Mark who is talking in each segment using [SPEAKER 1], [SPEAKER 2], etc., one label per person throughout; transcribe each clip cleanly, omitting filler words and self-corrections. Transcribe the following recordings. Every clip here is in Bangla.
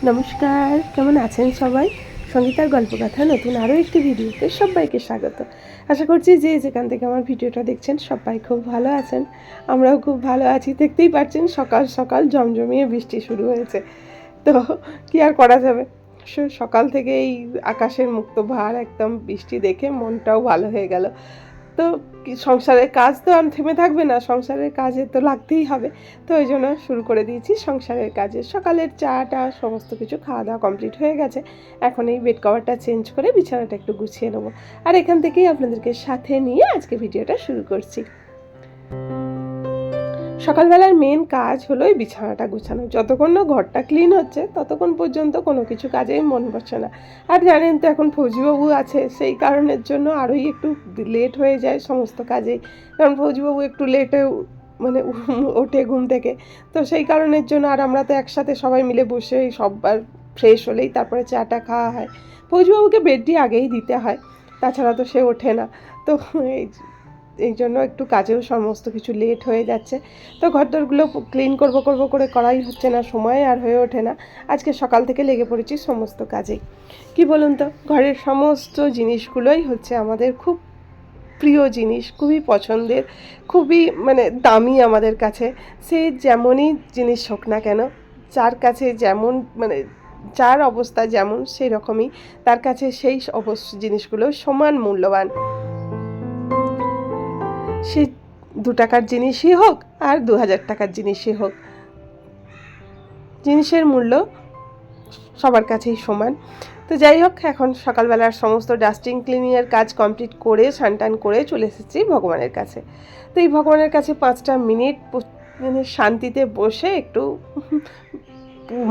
[SPEAKER 1] নমস্কার, কেমন আছেন সবাই? সঙ্গীতার গল্পকথা নতুন আরও একটি ভিডিওতে সবাইকে স্বাগত। আশা করছি যে যেখান থেকে আমার ভিডিওটা দেখছেন সবাই খুব ভালো আছেন। আমরাও খুব ভালো আছি। দেখতেই পাচ্ছেন সকাল সকাল জমজমিয়ে বৃষ্টি শুরু হয়েছে। তো কী আর করা যাবে, সকাল থেকে এই আকাশের মুক্ত ভার একদম বৃষ্টি দেখে মনটাও ভালো হয়ে গেল। তো সংসারের কাজ তো আর থেমে থাকবে না, সংসারের কাজে তো লাগতেই হবে। তো ওই জন্য শুরু করে দিয়েছি সংসারের কাজে। সকালের চাটা সমস্ত কিছু খাওয়া দাওয়া কমপ্লিট হয়ে গেছে। এখন এই বেড কভারটা চেঞ্জ করে বিছানাটা একটু গুছিয়ে নেবো। আর এখান থেকেই আপনাদেরকে সাথে নিয়ে আজকে ভিডিওটা শুরু করছি। সকালবেলার মেন কাজ হলো এই বিছানাটা গুছানো। যতক্ষণ না ঘরটা ক্লিন হচ্ছে ততক্ষণ পর্যন্ত কোনো কিছু কাজেই মন বসে না। আর জানেন তো এখন ফৌজিবাবু আছে, সেই কারণের জন্য আরোই একটু লেট হয়ে যায় সমস্ত কাজেই। কারণ ফৌজিবাবু একটু লেটে মানে ওঠে ঘুম থেকে, তো সেই কারণের জন্য আর আমরা তো একসাথে সবাই মিলে বসে সববার ফ্রেশ হলেই তারপরে চাটা খাওয়া হয়। ফৌজিবাবুকে বেডটি আগেই দিতে হয়, তাছাড়া তো সে ওঠে না। তো এই জন্য একটু কাজেও সমস্ত কিছু লেট হয়ে যাচ্ছে। তো ঘরদোরগুলো ক্লিন করব করে করাই হচ্ছে না, সময় আর হয়ে ওঠে না। আজকে সকাল থেকে লেগে পড়েছি সমস্ত কাজেই। কি বলুন তো, ঘরের সমস্ত জিনিসগুলোই হচ্ছে আমাদের খুব প্রিয় জিনিস, খুবই পছন্দের, খুবই মানে দামি আমাদের কাছে। সে যেমনই জিনিস হোক না কেন, যার কাছে যেমন মানে যার অবস্থা যেমন সেই রকমই তার কাছে সেই জিনিসগুলো সমান মূল্যবান। সে 2 টাকার জিনিসই হোক আর 2000 টাকার জিনিসই হোক, জিনিসের মূল্য সবার কাছেই সমান। তো যাই হোক, এখন সকালবেলার সমস্ত ডাস্টিং ক্লিনিংয়ের কাজ কমপ্লিট করে স্নান করে চলে এসেছি ভগবানের কাছে। তো এই ভগবানের কাছে 5টা মিনিট মানে শান্তিতে বসে একটু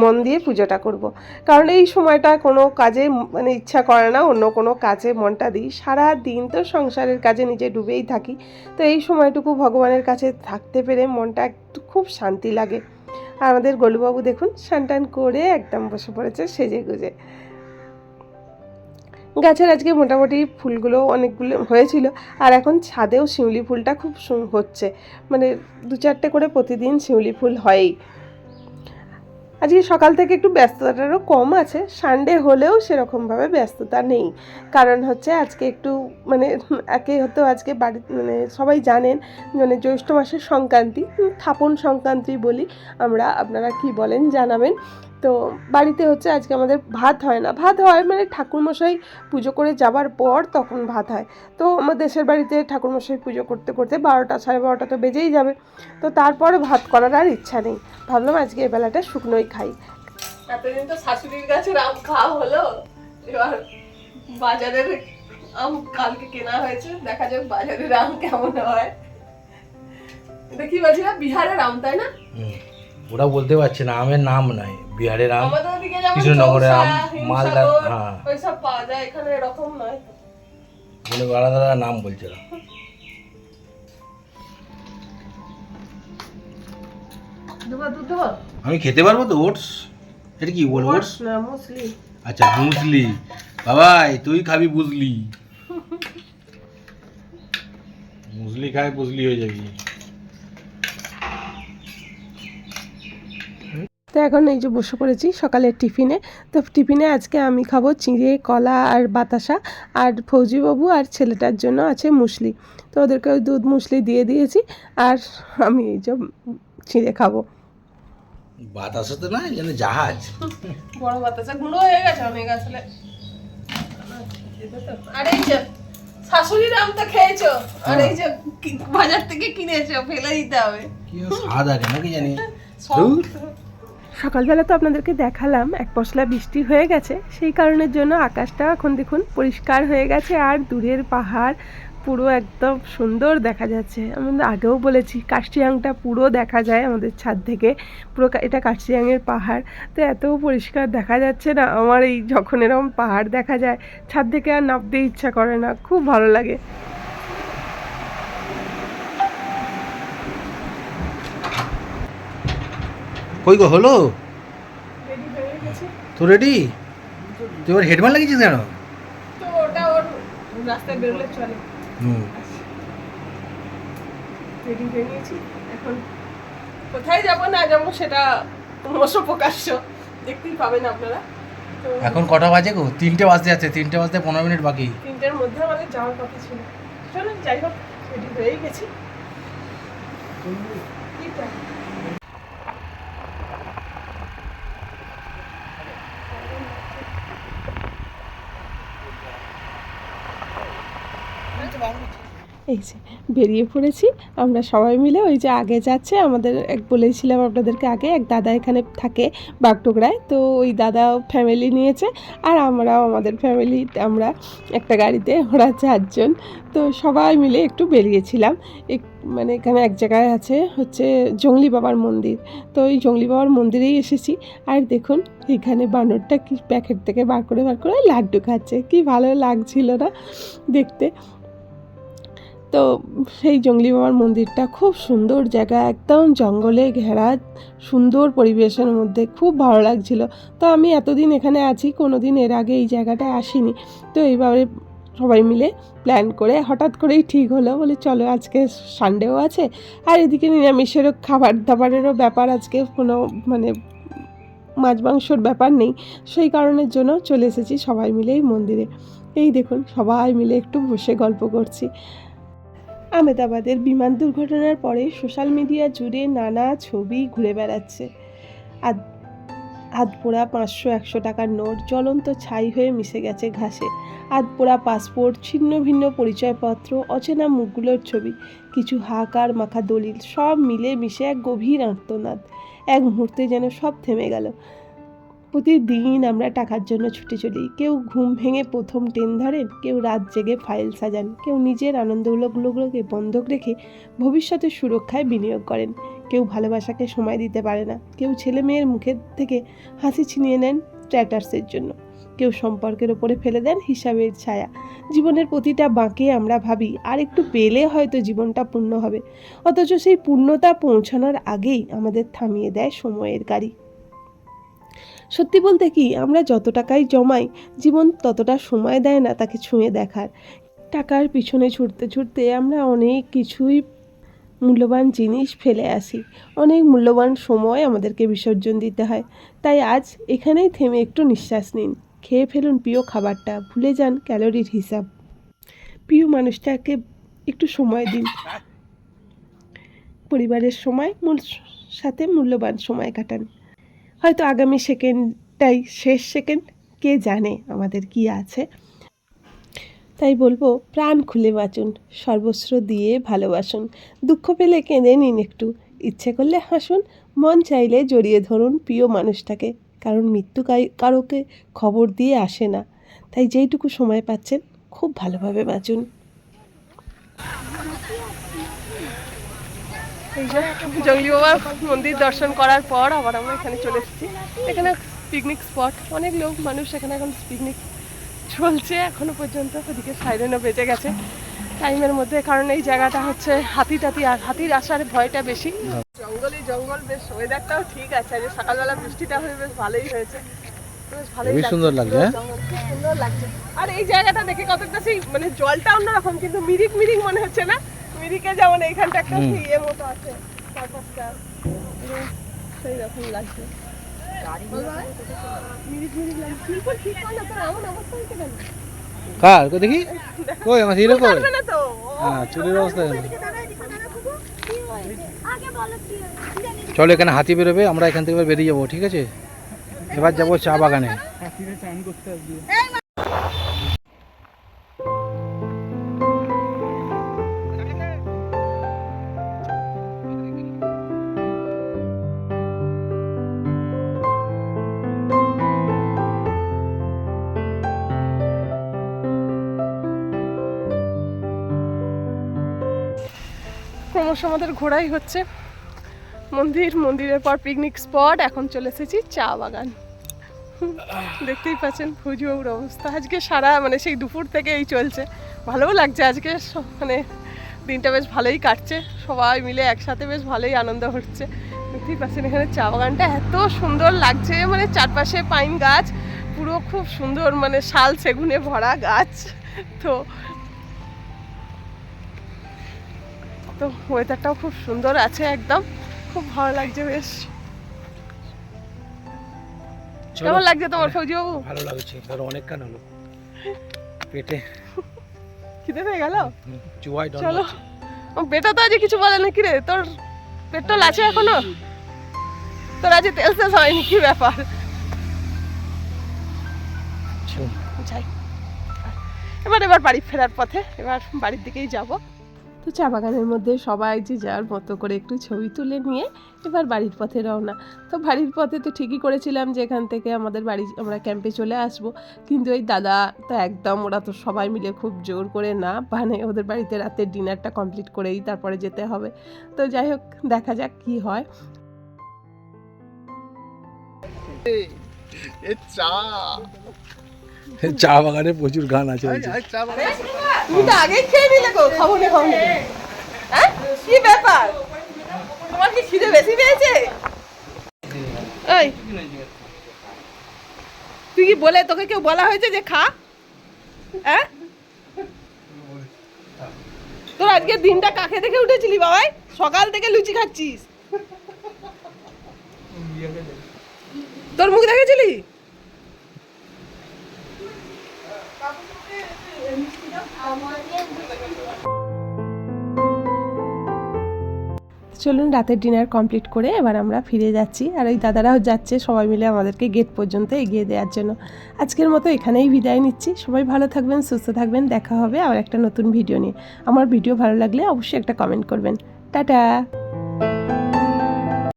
[SPEAKER 1] মন দিয়ে পুজোটা করব। কারণ এই সময়টা কোনো কাজে মানে ইচ্ছা করে না অন্য কোনো কাজে মনটা দিই। সারা দিন তো সংসারের কাজে নিজে ডুবেই থাকি। তো এই সময়টুকু ভগবানের কাছে থাকতে পেরে মনটা একটু খুব শান্তি লাগে। আর আমাদের গোলুবাবু দেখুন স্নান করে একদম বসে পড়েছে সেজে গুজে। গাছের আজকে মোটামুটি ফুলগুলো অনেকগুলো হয়েছিল, আর এখন ছাদেও শিউলি ফুলটা খুব হচ্ছে, মানে 2-4টে করে প্রতিদিন শিউলি ফুল হয়ই। আজকে সকাল থেকে একটু ব্যস্ততাটারও কম আছে, সানডে হলেও সেরকমভাবে ব্যস্ততা নেই। কারণ হচ্ছে আজকে একটু মানে হয়তো আজকে বাড়ি মানে সবাই জানেন মানে জ্যৈষ্ঠ মাসের সংক্রান্তি, থাপন সংক্রান্তি বলি আমরা, আপনারা কি বলেন জানাবেন। তো বাড়িতে হচ্ছে আজকে আমাদের ভাত হয় না, ভাত হয় মানে ঠাকুরমশাই পুজো করে যাবার পর তখন ভাত হয়। তো আমার দেশের বাড়িতে ঠাকুরমশাই পুজো করতে করতে 12টা 12:30 তো বেজেই যাবে। তো তারপরে ভাত করার আর ইচ্ছা নেই, ভাবলাম আজকে এই বেলাটা শুকনোই খাই। এতদিন তো শাশুড়ির গাছের আম খাওয়া হলো, এবার বাজারের আম কালকে কেনা হয়েছে, দেখা যাক বাজারের আম কেমন হয়। এটা কি বলছি না, বিহারের আম তাই না?
[SPEAKER 2] ওরা বলতে পারছে না, আমের নাম নাই। বিহারের আম, কৃষ্ণনগরের আম, মালদা, হ্যাঁ
[SPEAKER 1] ওইসব পাওয়া যায়, এখানে এরকম নয়।
[SPEAKER 2] বলে আলাদা আলাদা নাম বলছে ওরা। আমি খেতে পারবো তো ওটস? এটা কি বল? ওটস
[SPEAKER 1] না, মুসলি।
[SPEAKER 2] আচ্ছা মুসলি। বাবাই তুই খাবি বুঝলি, মুসলি খায় বুঝলি হয়ে যাবি।
[SPEAKER 1] তো এখন এই যে বসে পড়েছি সকালের টিফিনে। তো টিফিনে আজকে আমি খাবো চিঁড়ে, কলা আর বাতাসা, আর ফৌজিবাবু আর ছেলেটার জন্য আছে মুসলি। তো ওদেরকে ওই দুধ মুসলি দিয়ে দিয়েছি, আর আমি এই যে চিঁড়ে খাবো।
[SPEAKER 2] বাতাসা তো না, যেন জাহাজ।
[SPEAKER 1] বড় বাতাসা গুঁড়ো হয়ে গেছে অনেক আসলে। আর এই যে শাশুড়ির আমটা খেয়েছো, আর এই যে বাজার থেকে কিনেছো, ফেলে দিতে হবে।
[SPEAKER 2] কি স্বাদ আছে নাকি জানি।
[SPEAKER 1] সকালবেলা তো আপনাদেরকে দেখালাম এক পশলা বৃষ্টি হয়ে গেছে, সেই কারণের জন্য আকাশটা এখন দেখুন পরিষ্কার হয়ে গেছে, আর দূরের পাহাড় পুরো একদম সুন্দর দেখা যাচ্ছে। আমি আগেও বলেছি কার্শিয়াংটা পুরো দেখা যায় আমাদের ছাদ থেকে, পুরো এটা কার্শিয়াংয়ের পাহাড়। তো এত পরিষ্কার দেখা যাচ্ছে না, আমার এই যখন এরকম পাহাড় দেখা যায় ছাদ থেকে আর নামতে ইচ্ছা করে না, খুব ভালো লাগে।
[SPEAKER 2] কই গো হলো তো রেডি? তুই ওর হেডফোন লাগিয়েছিস কেন?
[SPEAKER 1] তো ওটা ওর রাস্তায় বেরোলে চলে। রেডি হয়ে গেছি, এখন কোথায় যাবো না যাবো সেটা ক্রমশ প্রকাশ্য। দেখতেই পাবেন আপনারা। তো
[SPEAKER 2] এখন কটা বাজে গো? 3টে বাজতে যাচ্ছে, 3টে বাজতে 15 মিনিট বাকি।
[SPEAKER 1] 3টের মধ্যে আমাদের যাওয়ার কথা ছিল। চলুন যাই হোক, রেডি হয়েই গেছি। এই যে বেরিয়ে পড়েছি আমরা সবাই মিলে। ওই যে আগে যাচ্ছে আমাদের, এক বলেছিলাম আপনাদেরকে আগে, এক দাদা এখানে থাকে বাগডোগরায়, তো ওই দাদা ফ্যামিলি নিয়েছে, আর আমরাও আমাদের ফ্যামিলি, আমরা একটা গাড়িতে, ওরা 4 জন। তো সবাই মিলে একটু বেরিয়েছিলাম। মানে এখানে এক জায়গায় আছে হচ্ছে জংলি বাবার মন্দির, তো ওই জংলি বাবার মন্দিরেই এসেছি। আর দেখুন এখানে বানরটা কি প্যাকেট থেকে বার করে লাড্ডু খাচ্ছে, কি ভালো লাগছিল না দেখতে। তো সেই জংলি বাবার মন্দিরটা খুব সুন্দর জায়গা, একদম জঙ্গলে ঘেরা, সুন্দর পরিবেশের মধ্যে, খুব ভালো লাগছিল। তো আমি এতদিন এখানে আছি, কোনো দিন এর আগে এই জায়গাটায় আসিনি। তো এইভাবে সবাই মিলে প্ল্যান করে হঠাৎ করেই ঠিক হলো, বলে চলো আজকে সানডেও আছে, আর এদিকে নিরামিষেরও খাবার দাবারেরও ব্যাপার, আজকে কোনো মানে মাছ মাংসর ব্যাপার নেই, সেই কারণের জন্য চলে এসেছি সবাই মিলে এই মন্দিরে। এই দেখুন সবাই মিলে একটু বসে গল্প করছি। আহমেদাবাদের বিমান দুর্ঘটনার পরে সোশ্যাল মিডিয়া জুড়ে নানা ছবি ঘুরে বেড়াচ্ছে। আধপোড়া 500-100 টাকার নোট জ্বলন্ত ছাই হয়ে মিশে গেছে ঘাসে, আধপোড়া পাসপোর্ট, ছিন্ন ভিন্ন পরিচয়পত্র, অচেনা মুখগুলোর ছবি, কিছু হাহাকার মাখা দলিল, সব মিলে মিশে এক গভীর আর্তনাদ। এক মুহূর্তে যেন সব থেমে গেল। প্রতিদিন আমরা টাকার জন্য ছুটে চলি, কেউ ঘুম ভেঙে প্রথম ট্রেন ধরেন, কেউ রাত জেগে ফাইল সাজান, কেউ নিজের আনন্দগুলোকে বন্ধক রেখে ভবিষ্যতের সুরক্ষায় বিনিয়োগ করেন, কেউ ভালোবাসাকে সময় দিতে পারে না, কেউ ছেলে মেয়ের মুখের থেকে হাসি ছিনিয়ে নেন স্ট্যাটাসের জন্য, কেউ সম্পর্কের ওপরে ফেলে দেন হিসাবের ছায়া। জীবনের প্রতিটা বাঁকে আমরা ভাবি আর একটু পেলে হয়তো জীবনটা পূর্ণ হবে, অথচ সেই পূর্ণতা পৌঁছানোর আগেই আমাদের থামিয়ে দেয় সময়ের গাড়ি। সত্যি বলতে কি, আমরা যত টাকাই জমাই, জীবন ততটা সময় দেয় না তাকে ছুঁয়ে দেখার। টাকার পিছনে ছুটতে ছুটতে আমরা অনেক কিছুই মূল্যবান জিনিস ফেলে আসি, অনেক মূল্যবান সময় আমাদেরকে বিসর্জন দিতে হয়। তাই আজ এখানেই থেমে একটু নিঃশ্বাস নিন, খেয়ে ফেলুন প্রিয় খাবারটা, ভুলে যান ক্যালোরির হিসাব, প্রিয় মানুষটাকে একটু সময় দিন, পরিবারের সাথে মূল্যবান সময় কাটান। হয়তো আগামী সেকেন্ডটাই শেষ সেকেন্ড, কে জানে আমাদের কি আছে। তাই বলবো, প্রাণ খুলে বাঁচুন, সর্বস্ব দিয়ে ভালোবাসুন, দুঃখ পেলে কেঁদে নিন একটু, ইচ্ছে করলে হাসুন, মন চাইলে জড়িয়ে ধরুন প্রিয় মানুষটাকে, কারণ মৃত্যু কারোকে খবর দিয়ে আসে না। তাই যেইটুকু সময় পাচ্ছেন খুব ভালোভাবে বাঁচুন। এই যে জঙ্গলি বাবার মন্দির দর্শন করার পর আবার আমরা এখানে চলে এসেছি। এখানে পিকনিক স্পট, অনেক লোক মানুষ এখানে এখন পিকনিক চলছে এখনো পর্যন্ত। ওদিকে সাইরেনও বেজে গেছে টাইমের মধ্যে, কারণ এই জায়গাটা হচ্ছে হাতি আর হাতির আসার ভয়টা বেশি। জঙ্গল, বেশ ওয়েদারটাও ঠিক আছে, আজ সকালবেলা বৃষ্টিটা হয়ে বেশ ভালোই হয়েছে, বেশ ভালোই
[SPEAKER 2] সুন্দর লাগছে,
[SPEAKER 1] খুব সুন্দর লাগছে। আর এই জায়গাটা দেখে কতটা সেই মানে জলটা অন্যরকম, কিন্তু মিরিক মনে হচ্ছে না, মিরিকে যেমন এইখানটা একটা ইয়ে মতো আছে, চারপাশটা সেই রকম লাগছে, মিরিক লাগছে। ঠিক না তোর এমন অবস্থা হয়েছে কেন?
[SPEAKER 2] কার কই দেখি, কই আমার হিরো কই?
[SPEAKER 1] না তো
[SPEAKER 2] হ্যাঁ, চুরির অবস্থা। চলো, এখানে হাতি বেরোবে, আমরা এখান থেকে বেরিয়ে যাবো, ঠিক আছে? এবার যাবো চা বাগানে।
[SPEAKER 1] ক্রমশ আমাদের ঘোরাই হচ্ছে, মন্দিরের পর পিকনিক স্পট, এখন চলে এসেছি চা বাগান। দেখতেই পাচ্ছেন ফুজিবাবুর অবস্থা আজকে সারা মানে সেই দুপুর থেকে এই চলছে, ভালোও লাগছে আজকে, মানে দিনটা বেশ ভালোই কাটছে, সবাই মিলে একসাথে বেশ ভালোই আনন্দ হচ্ছে। দেখতেই পাচ্ছেন এখানে চা বাগানটা এত সুন্দর লাগছে, মানে চারপাশে পাইন গাছ, পুরো খুব সুন্দর, মানে শাল সেগুনে ভরা গাছ। তো ওয়েদারটাও খুব সুন্দর আছে, একদম খুব ভালো লাগছে বেশ। কেমন লাগছে তোমার ফৌজিবাবু?
[SPEAKER 2] ভালো লাগছে, ধরো অনেক কান হলো পেটে
[SPEAKER 1] খিদে পেয়ে গেল,
[SPEAKER 2] চুয়াই ডন।
[SPEAKER 1] চলো। বেটা তো আজ কিছু বলে না, কি রে তোর পেট্রোল আছে এখনো? তোর আজ তেল শেষ হয়নি, কি ব্যাপার? যাই এবার বাড়ি ফেরার পথে, এবার বাড়ির দিকেই যাব। তো চা বাগানের মধ্যে সবাই যে যার মতো করে একটু ছবি তুলে নিয়ে এবার বাড়ির পথে রওনা। তো বাড়ির পথে তো ঠিকই করেছিলাম যে এখান থেকে আমাদের বাড়ি আমরা ক্যাম্পে চলে আসব, কিন্তু এই দাদা তো একদম, ওরা তো সবাই মিলে খুব জোর করে না, মানে ওদের বাড়িতে রাতের ডিনারটা কমপ্লিট করেই তারপরে যেতে হবে। তো যাই হোক, দেখা যাক কি হয়।
[SPEAKER 2] চা বাগানে প্রচুর গান আছে।
[SPEAKER 1] তুমি তো আগেই খেয়ে নিলে গো, খাবো না খাবো না। হ্যাঁ, কি ব্যাপার? তোমার কি খিদে বেশি পেয়েছে? এই, তুই কি বলে, তোকে কেউ বলা হয়েছে যে খা? হ্যাঁ, তোর আজকে দিনটা কাকে দেখে উঠেছিলি বাবাই? সকাল থেকে লুচি খাচ্ছিস, তোর মুখ দেখেছিলি? চলুন, রাতের ডিনার কমপ্লিট করে এবার আমরা ফিরে যাচ্ছি, আর ওই দাদারাও যাচ্ছে সবাই মিলে আমাদেরকে গেট পর্যন্ত এগিয়ে দেওয়ার জন্য। আজকের মতো এখানেই বিদায় নিচ্ছি। সবাই ভালো থাকবেন, সুস্থ থাকবেন, দেখা হবে আবার একটা নতুন ভিডিও নিয়ে। আমার ভিডিও ভালো লাগলে অবশ্যই একটা কমেন্ট করবেন। টাটা।